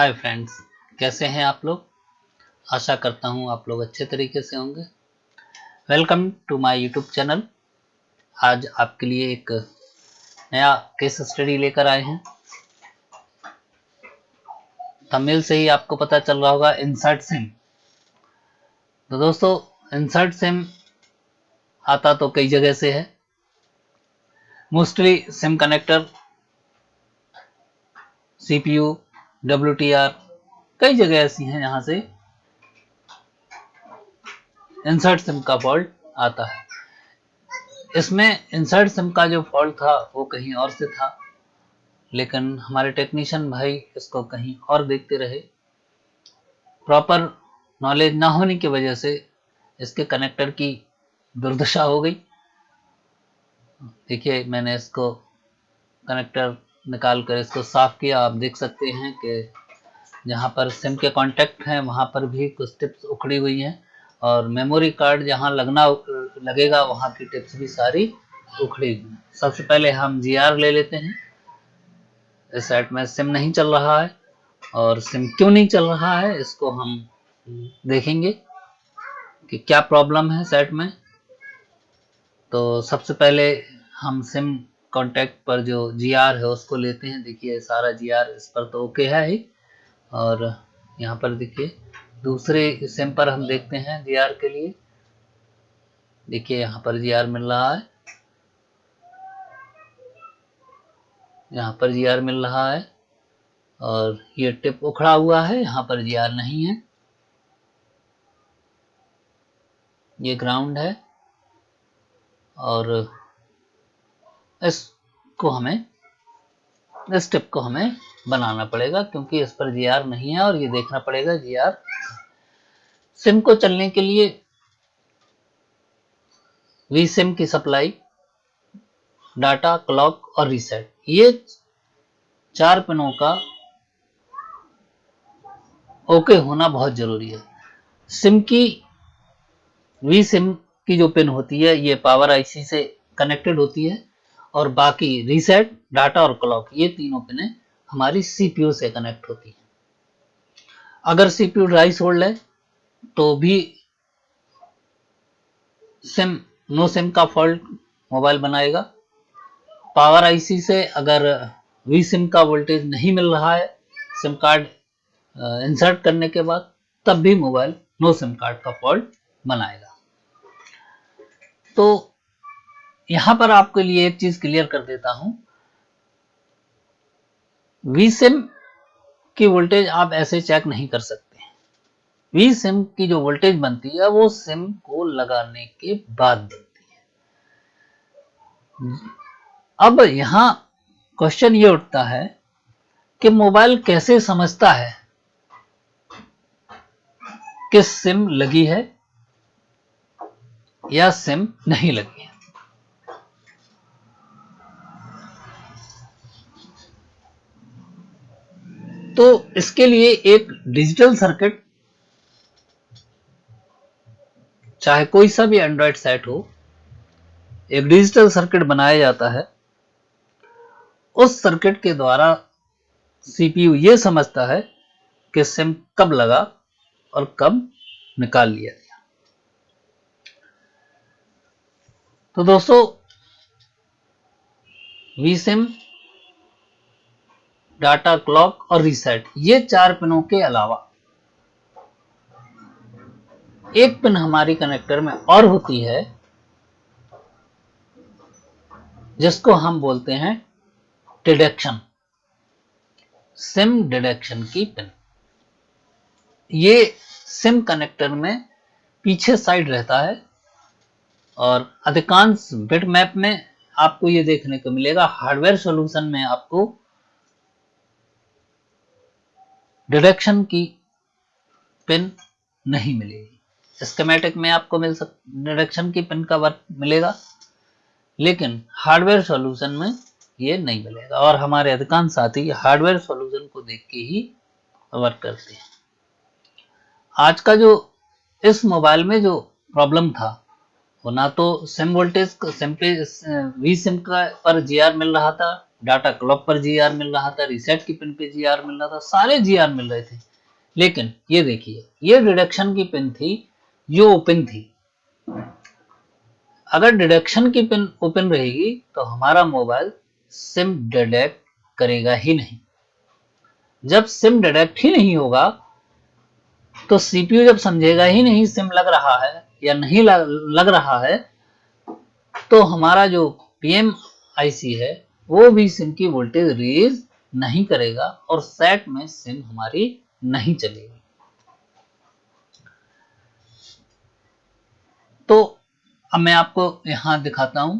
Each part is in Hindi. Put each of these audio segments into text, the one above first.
हाय फ्रेंड्स, कैसे हैं आप लोग। आशा करता हूं आप लोग अच्छे तरीके से होंगे। Welcome to my YouTube channel. आज आपके लिए एक नया केस स्टडी लेकर आए हैं। थंबनेल से ही आपको पता चल रहा होगा, इंसर्ट सिम। तो दोस्तों, इंसर्ट सिम आता तो कई जगह से है। Mostly SIM connector, CPU, WTR, कई जगह ऐसी हैं जहां से इंसर्ट सिम का फॉल्ट आता है। इसमें इंसर्ट सिम का जो फॉल्ट था वो कहीं और से था, लेकिन हमारे टेक्नीशियन भाई इसको कहीं और देखते रहे। प्रॉपर नॉलेज ना होने की वजह से इसके कनेक्टर की दुर्दशा हो गई। देखिए, मैंने इसको कनेक्टर निकाल कर इसको साफ किया। आप देख सकते हैं कि जहाँ पर सिम के कॉन्टेक्ट हैं वहाँ पर भी कुछ टिप्स उखड़ी हुई हैं, और मेमोरी कार्ड जहाँ लगेगा वहाँ की टिप्स भी सारी उखड़ी हुई हैं। सबसे पहले हम GR ले लेते हैं। इस सेट में सिम नहीं चल रहा है, और सिम क्यों नहीं चल रहा है इसको हम देखेंगे कि क्या प्रॉब्लम है सेट में। तो सबसे पहले हम सिम कॉन्टैक्ट पर जो GR है उसको लेते हैं। देखिए, सारा GR इस पर तो ओके है ही, और यहाँ पर देखिए दूसरे सिम पर हम देखते हैं GR के लिए। देखिए, यहाँ पर GR मिल रहा है, यहाँ पर GR मिल रहा है, और ये टिप उखड़ा हुआ है, यहाँ पर GR नहीं है। ये ग्राउंड है, और इस टिप को हमें बनाना पड़ेगा, क्योंकि इस पर GR नहीं है, और ये देखना पड़ेगा GR। सिम को चलने के लिए Vsim की सप्लाई, डाटा, क्लॉक और रीसेट, ये 4 पिनों का ओके होना बहुत जरूरी है। सिम की Vsim की जो पिन होती है ये पावर IC से कनेक्टेड होती है, और बाकी रीसेट, डाटा और क्लॉक, ये तीनों पिनें हमारी CPU से कनेक्ट होती हैं। अगर CPU ड्राई सोल्ड है तो भी नो सिम का फॉल्ट मोबाइल बनाएगा। पावर IC से अगर Vsim का वोल्टेज नहीं मिल रहा है सिम कार्ड इंसर्ट करने के बाद, तब भी मोबाइल नो सिम कार्ड का फॉल्ट बनाएगा। तो यहां पर आपके लिए एक चीज क्लियर कर देता हूं, Vsim की वोल्टेज आप ऐसे चेक नहीं कर सकते। Vsim की जो वोल्टेज बनती है वो सिम को लगाने के बाद बनती है। अब यहां क्वेश्चन ये उठता है कि मोबाइल कैसे समझता है कि सिम लगी है या सिम नहीं लगी है। तो इसके लिए एक डिजिटल सर्किट, चाहे कोई सा भी एंड्रॉयड सेट हो, एक डिजिटल सर्किट बनाया जाता है। उस सर्किट के द्वारा CPU ये समझता है कि सिम कब लगा और कब निकाल लिया गया। तो दोस्तों, Vsim, डाटा, क्लॉक और रीसेट, ये 4 पिनों के अलावा एक पिन हमारी कनेक्टर में और होती है, जिसको हम बोलते हैं डिडक्शन, सिम डिडक्शन की पिन। ये सिम कनेक्टर में पीछे साइड रहता है, और अधिकांश बिट मैप में आपको ये देखने को मिलेगा। हार्डवेयर सॉल्यूशन में आपको डिडक्शन की पिन नहीं मिलेगी। स्कीमेटिक में आपको डिडक्शन की पिन का वर्क मिलेगा, लेकिन हार्डवेयर सॉल्यूशन में ये नहीं मिलेगा, और हमारे अधिकांश साथी हार्डवेयर सॉल्यूशन को देख के ही वर्क करते हैं। आज का जो इस मोबाइल में जो प्रॉब्लम था, वो ना तो सिम वोल्टेज सिम पे Vsim का पर GR मिल रहा था, डाटा क्लॉक पर GR मिल रहा था, रीसेट की पिन पे GR मिल रहा था, सारे GR मिल रहे थे। लेकिन ये देखिए, ये डिडक्शन की पिन थी, ये ओपन थी। अगर डिडक्शन की पिन ओपन रहेगी तो हमारा मोबाइल सिम डिटेक्ट करेगा ही नहीं। जब सिम डिटेक्ट ही नहीं होगा तो सीपीयू जब समझेगा ही नहीं सिम लग रहा है या नहीं लग रहा है, तो हमारा जो पीएम आईसी है वो भी सिम की वोल्टेज रिलीज नहीं करेगा और सेट में सिम हमारी नहीं चलेगी। तो अब मैं आपको यहां दिखाता हूं,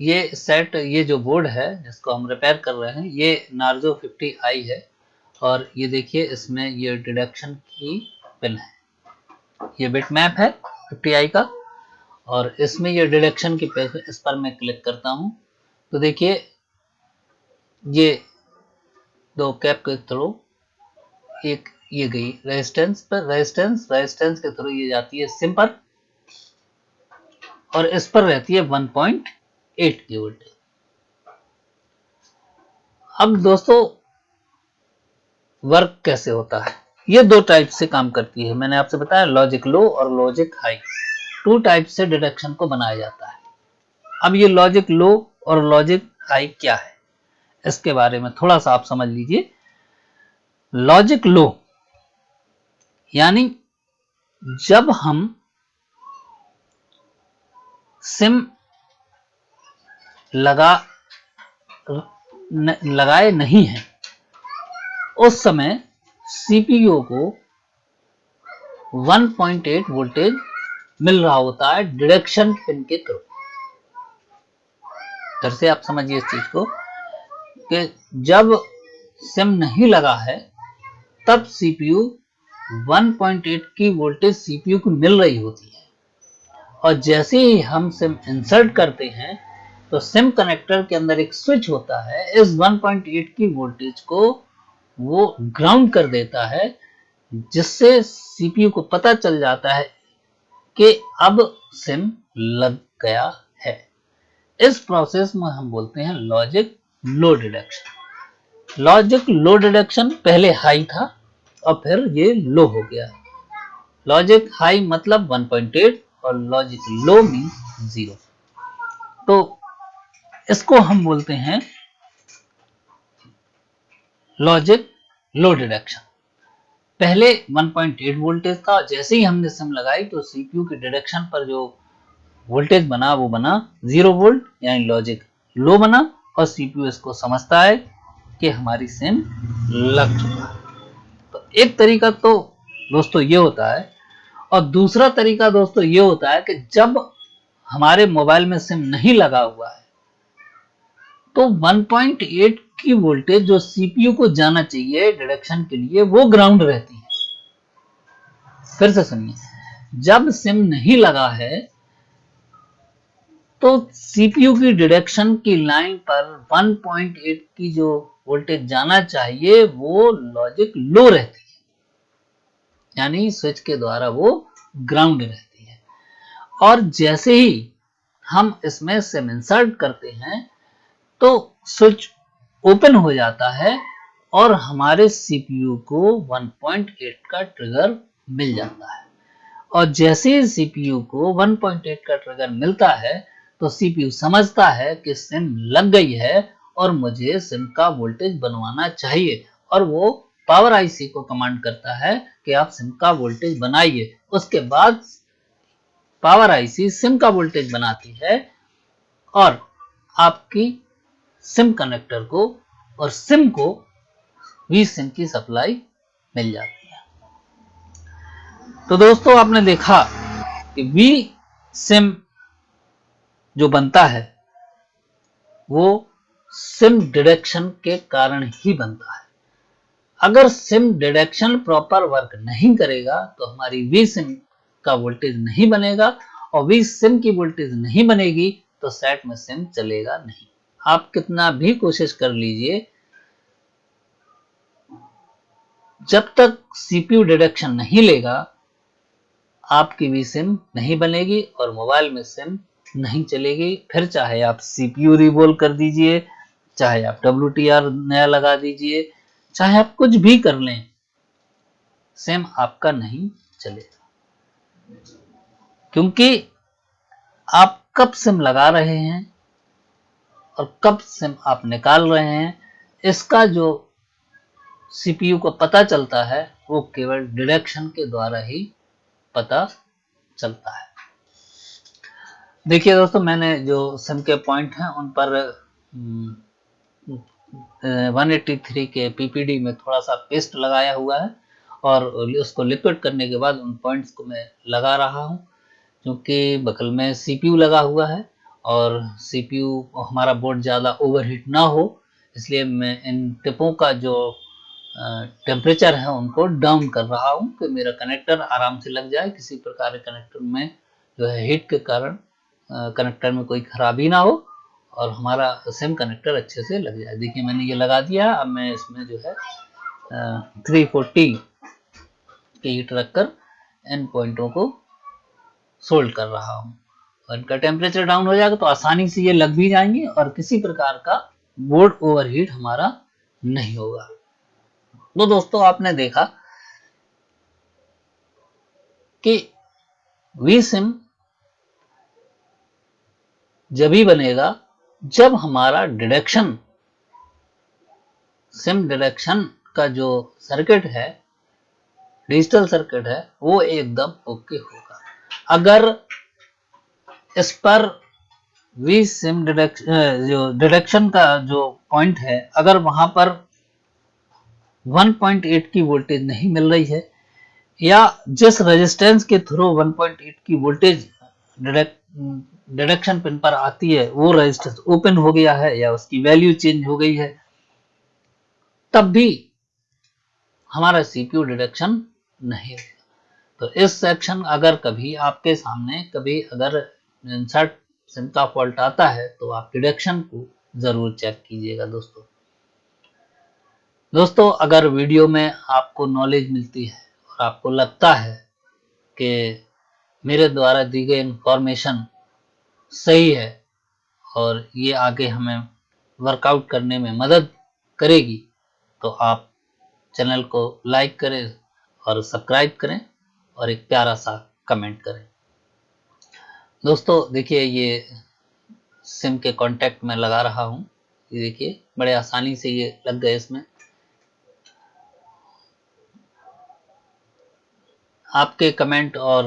ये सेट, ये जो बोर्ड है जिसको हम रिपेयर कर रहे हैं, ये नार्जो 50i है और ये देखिए इसमें ये डिडक्शन की पिन है, ये बिट मैप है 50i का और इसमें ये डिडक्शन की पिन, इस पर मैं क्लिक करता हूं तो देखिए ये दो कैप के थ्रू एक ये गई रेजिस्टेंस पर, रेजिस्टेंस के थ्रू ये जाती है सिम पर और इस पर रहती है 1.8 की वोल्टेज। अब दोस्तों वर्क कैसे होता है, ये दो टाइप से काम करती है। मैंने आपसे बताया लॉजिक लो और लॉजिक हाई, टू टाइप से डिडक्शन को बनाया जाता है। अब ये लॉजिक लो और लॉजिक हाई क्या है, इसके बारे में थोड़ा सा आप समझ लीजिए। लॉजिक लो यानी जब हम सिम लगाए नहीं हैं उस समय सीपीयू को 1.8 वोल्टेज मिल रहा होता है डिडक्शन पिन के थ्रू। फिर से आप समझिए इस चीज को कि जब सिम नहीं लगा है तब सीपीयू 1.8 की वोल्टेज सीपीयू को मिल रही होती है और जैसे ही हम सिम इंसर्ट करते हैं तो सिम कनेक्टर के अंदर एक स्विच होता है, इस 1.8 की वोल्टेज को वो ग्राउंड कर देता है, जिससे सीपीयू को पता चल जाता है कि अब सिम लग गया है। इस प्रोसेस में हम बोलते हैं logic low deduction. Logic low deduction पहले हाई था और फिर ये लो हो गया। लॉजिक हाई मतलब 1.8 और लॉजिक लो मीन 0। तो इसको हम बोलते हैं लॉजिक लो डिडक्शन। पहले 1.8 वोल्टेज था, जैसे ही हमने सिम लगाई तो सीपीयू के डिडक्शन पर जो वोल्टेज बना वो बना 0 वोल्ट यानी लॉजिक लो बना और सीपीयू इसको समझता है कि हमारी सिम लग चुका है। तो एक तरीका तो दोस्तों ये होता है और दूसरा तरीका दोस्तों ये होता है कि जब हमारे मोबाइल में सिम नहीं लगा हुआ है तो 1.8 की वोल्टेज जो सीपीयू को जाना चाहिए डिडक्शन के लिए वो ग्राउंड रहती है। फिर से सुनिए, जब सिम नहीं लगा है तो सीपीयू की डिडक्शन की लाइन पर 1.8 की जो वोल्टेज जाना चाहिए वो लॉजिक लो रहती है, यानी स्विच के द्वारा वो ग्राउंड रहती है। और जैसे ही हम इसमें सिम इंसर्ट करते हैं तो स्विच ओपन हो जाता है और हमारे सीपीयू को 1.8 का ट्रिगर मिल जाता है। और जैसे ही सीपीयू को 1.8 का ट्रिगर मिलता है तो सीपीयू समझता है कि सिम लग गई है और मुझे सिम का वोल्टेज बनवाना चाहिए और वो पावर आईसी को कमांड करता है कि आप सिम का वोल्टेज बनाइए। उसके बाद पावर आईसी सिम का वोल्टेज बनाती है और आपकी सिम कनेक्टर को और सिम को वी सिम की सप्लाई मिल जाती है। तो दोस्तों आपने देखा कि वी सिम जो बनता है वो सिम डिडक्शन के कारण ही बनता है। अगर सिम डिडक्शन प्रॉपर वर्क नहीं करेगा तो हमारी वी सिम का वोल्टेज नहीं बनेगा और वी सिम की वोल्टेज नहीं बनेगी तो सेट में सिम चलेगा नहीं। आप कितना भी कोशिश कर लीजिए, जब तक सीपीयू डिडक्शन नहीं लेगा आपकी भी सिम नहीं बनेगी और मोबाइल में सिम नहीं चलेगी। फिर चाहे आप सीपीयू रिवॉल्व कर दीजिए, चाहे आप WTR नया लगा दीजिए, चाहे आप कुछ भी कर लें, सिम आपका नहीं चलेगा। क्योंकि आप कब सिम लगा रहे हैं और कब सिम आप निकाल रहे हैं, इसका जो CPU को पता चलता है वो केवल डिडक्शन के द्वारा ही पता चलता है। देखिए दोस्तों, मैंने जो सिम के पॉइंट हैं उन पर 183 के PPD में थोड़ा सा पेस्ट लगाया हुआ है और उसको लिक्विड करने के बाद उन पॉइंट्स को मैं लगा रहा हूं। क्योंकि बगल में CPU लगा हुआ है और CPU हमारा बोर्ड ज़्यादा ओवरहीट ना हो, इसलिए मैं इन टिपों का जो टेम्परेचर है उनको डाउन कर रहा हूं कि मेरा कनेक्टर आराम से लग जाए, किसी प्रकार के कनेक्टर में जो है हीट के कारण कनेक्टर में कोई खराबी ना हो और हमारा सिम कनेक्टर अच्छे से लग जाए। देखिए मैंने ये लगा दिया। अब मैं इसमें जो है 340 की हीट रखकर इन पॉइंटों को सोल्ड कर रहा हूं और इनका टेम्परेचर डाउन हो जाएगा तो आसानी से ये लग भी जाएंगे और किसी प्रकार का बोर्ड ओवरहीट हमारा नहीं होगा। तो दोस्तों, आपने देखा कि Vsim जब ही बनेगा जब हमारा डिडक्शन, सिम डिडक्शन का जो सर्किट है, डिजिटल सर्किट है, वो एकदम ओके होगा। अगर इस पर Vsim जो डिडक्शन का जो पॉइंट है, अगर वहां पर 1.8 की वोल्टेज नहीं मिल रही है या जिस रेजिस्टेंस के थ्रू 1.8 की वोल्टेज डिडक्शन पिन पर आती है वो रेजिस्टेंस ओपन हो गया है या उसकी वैल्यू चेंज हो गई है, तब भी हमारा CPU डिडक्शन नहीं होगा। तो इस सेक्शन अगर कभी आपके सामने कभी अगर इंसर्ट सिम का फॉल्ट आता है तो आप डिडक्शन को जरूर चेक कीजिएगा। दोस्तों, अगर वीडियो में आपको नॉलेज मिलती है और आपको लगता है कि मेरे द्वारा दी गई इंफॉर्मेशन सही है और ये आगे हमें वर्कआउट करने में मदद करेगी, तो आप चैनल को लाइक करें और सब्सक्राइब करें और एक प्यारा सा कमेंट करें। दोस्तों देखिए, ये सिम के कॉन्टैक्ट में लगा रहा हूँ, ये देखिए बड़े आसानी से ये लग गए। इसमें आपके कमेंट और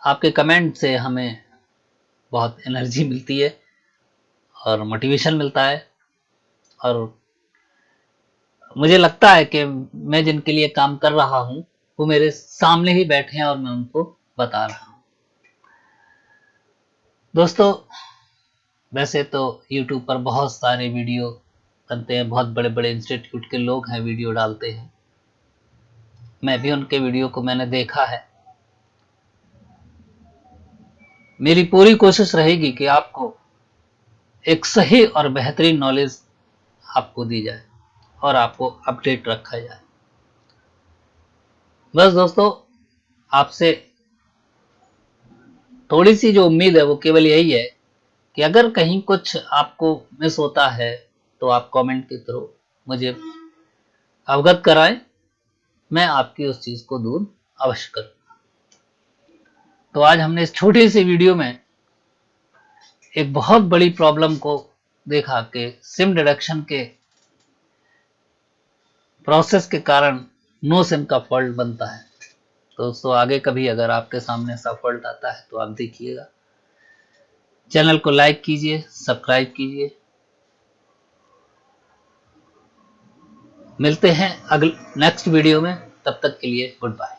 आपके कमेंट से हमें बहुत एनर्जी मिलती है और मोटिवेशन मिलता है और मुझे लगता है कि मैं जिनके लिए काम कर रहा हूं वो मेरे सामने ही बैठे हैं और मैं उनको बता रहा हूं। दोस्तों, वैसे तो YouTube पर बहुत सारे वीडियो बनते हैं, बहुत बड़े बड़े इंस्टीट्यूट के लोग हैं वीडियो डालते हैं, मैं भी उनके वीडियो को मैंने देखा है। मेरी पूरी कोशिश रहेगी कि आपको एक सही और बेहतरीन नॉलेज आपको दी जाए और आपको अपडेट रखा जाए। बस दोस्तों, आपसे थोड़ी सी जो उम्मीद है वो केवल यही है कि अगर कहीं कुछ आपको मिस होता है तो आप कमेंट के थ्रू मुझे अवगत कराएं, मैं आपकी उस चीज को दूर अवश्य करूंगा। तो आज हमने इस छोटी सी वीडियो में एक बहुत बड़ी प्रॉब्लम को देखा कि सिम डिडक्शन के प्रोसेस के कारण नो सिम का फॉल्ट बनता है। तो दोस्तों, आगे कभी अगर आपके सामने ऐसा फॉल्ट आता है तो आप देखिएगा। चैनल को लाइक कीजिए, सब्सक्राइब कीजिए। मिलते हैं अगले नेक्स्ट वीडियो में, तब तक के लिए गुड बाय।